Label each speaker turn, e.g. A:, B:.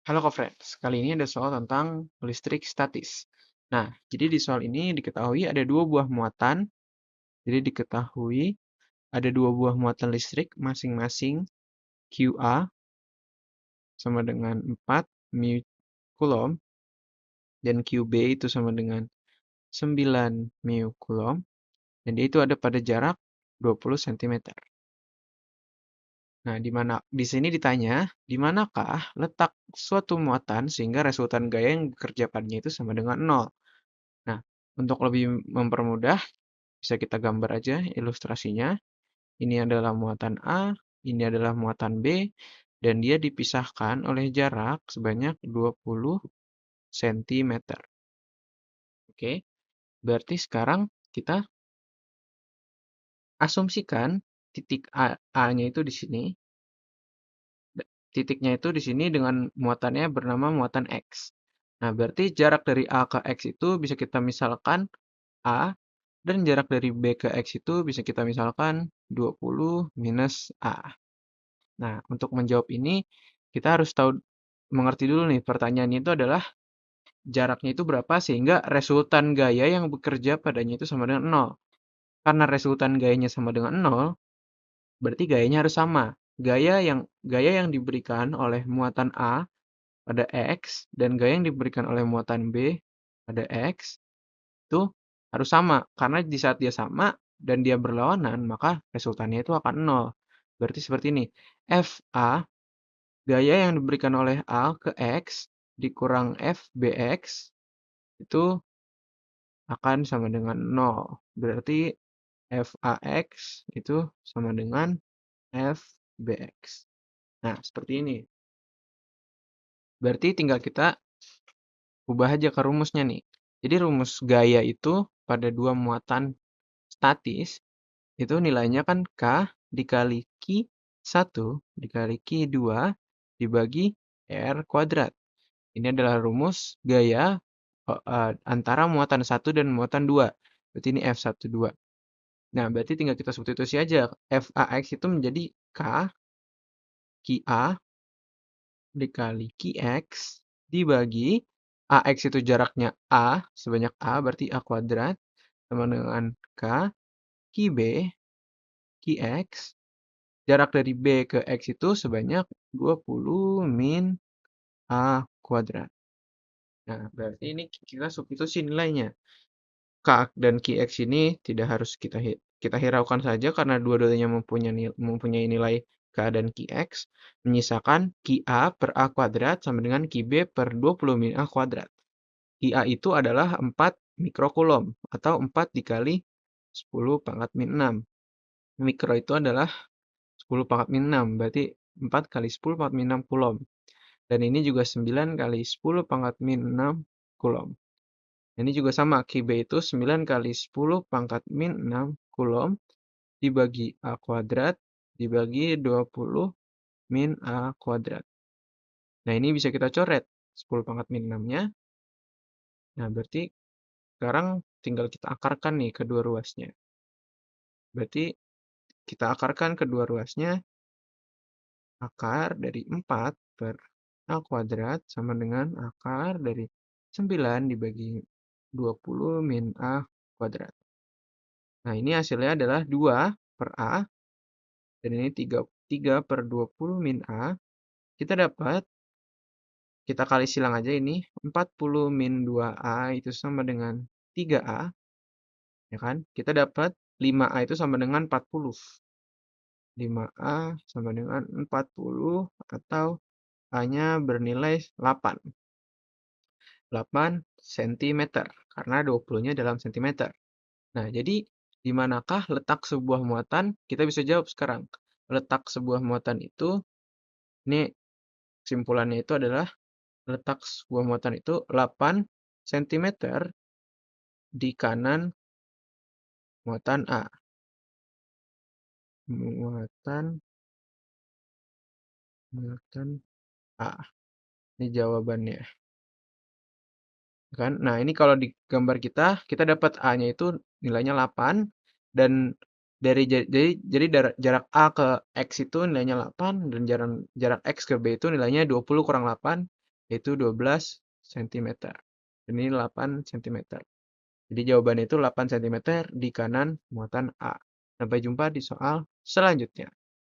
A: Halo co-friends, kali ini ada soal tentang listrik statis. Nah, jadi di soal ini diketahui ada dua buah muatan. Jadi diketahui ada dua buah muatan listrik masing-masing QA sama dengan 4 mu coulomb dan QB itu sama dengan 9 mu coulomb dan dia itu ada pada jarak 20 cm. Nah, di sini ditanya, di manakah letak suatu muatan sehingga resultan gaya yang bekerja padanya itu sama dengan 0. Nah, untuk lebih mempermudah, bisa kita gambar aja ilustrasinya. Ini adalah muatan A, ini adalah muatan B, dan dia dipisahkan oleh jarak sebanyak 20 cm. Oke, berarti sekarang kita asumsikan titik A-nya itu di sini. Titiknya itu di sini dengan muatannya bernama muatan X. Nah, berarti jarak dari A ke X itu bisa kita misalkan A, dan jarak dari B ke X itu bisa kita misalkan 20 minus A. Nah, untuk menjawab ini, kita harus mengerti dulu nih, pertanyaannya itu adalah jaraknya itu berapa sehingga resultan gaya yang bekerja padanya itu sama dengan 0. Karena resultan gayanya sama dengan 0, berarti gayanya harus sama. Gaya yang diberikan oleh muatan A pada X dan gaya yang diberikan oleh muatan B pada X itu harus sama. Karena di saat dia sama dan dia berlawanan, maka resultannya itu akan 0. Berarti seperti ini. FA, gaya yang diberikan oleh A ke X, dikurang FBX, itu akan sama dengan 0. Berarti FAX itu sama dengan FBX. Nah, seperti ini. Berarti tinggal kita ubah aja ke rumusnya nih. Jadi rumus gaya itu pada dua muatan statis, itu nilainya kan K dikali Q1 dikali Q2 dibagi R kuadrat. Ini adalah rumus gaya antara muatan 1 dan muatan 2. Berarti ini F1, 2. Nah, berarti tinggal kita substitusi aja. FAX itu menjadi K QA dikali QX dibagi AX itu jaraknya A, sebanyak A, berarti A kuadrat, sama dengan K, QB, QX, jarak dari B ke X itu sebanyak 20 min A kuadrat. Nah, berarti ini kita substitusi nilainya. K dan QX ini tidak harus kita hiraukan saja karena dua-duanya mempunyai nilai K dan QX, menyisakan QA per A kuadrat sama dengan QB per 20 min A kuadrat. QA itu adalah 4 mikrokulom atau 4 dikali 10 pangkat min 6. Mikro itu adalah 10 pangkat min 6, berarti 4 kali 10 pangkat min 6 kulom. Dan ini juga 9 kali 10 pangkat min 6 kulom. Ini juga sama, QB itu 9 kali 10 pangkat min 6 kulom dibagi A kuadrat dibagi 20 min A kuadrat. Nah, ini bisa kita coret 10 pangkat min 6-nya. Nah, berarti sekarang tinggal kita akarkan nih kedua ruasnya. Berarti kita akarkan kedua ruasnya, akar dari 4 per A kuadrat sama dengan akar dari 9 dibagi 20 min A kuadrat. Nah, ini hasilnya adalah 2 per A, dan ini 3 per 20 min A. Kita kali silang aja ini, 40 min 2A itu sama dengan 3A. Ya kan? Kita dapat 5A itu sama dengan 40. 5A sama dengan 40 atau A-nya bernilai 8. 8 cm, karena 20-nya dalam cm. Nah, jadi di manakah letak sebuah muatan? Kita bisa jawab sekarang. Letak sebuah muatan itu, ini kesimpulannya itu adalah letak sebuah muatan itu 8 cm di kanan muatan A. Muatan A. Ini jawabannya. Kan? Nah, ini kalau di gambar kita dapat A-nya itu nilainya 8 dan jadi jarak A ke X itu nilainya 8 dan jarak X ke B itu nilainya 20 kurang 8 yaitu 12 cm. Ini 8 cm. Jadi jawabannya itu 8 cm di kanan muatan A. Sampai jumpa di soal selanjutnya.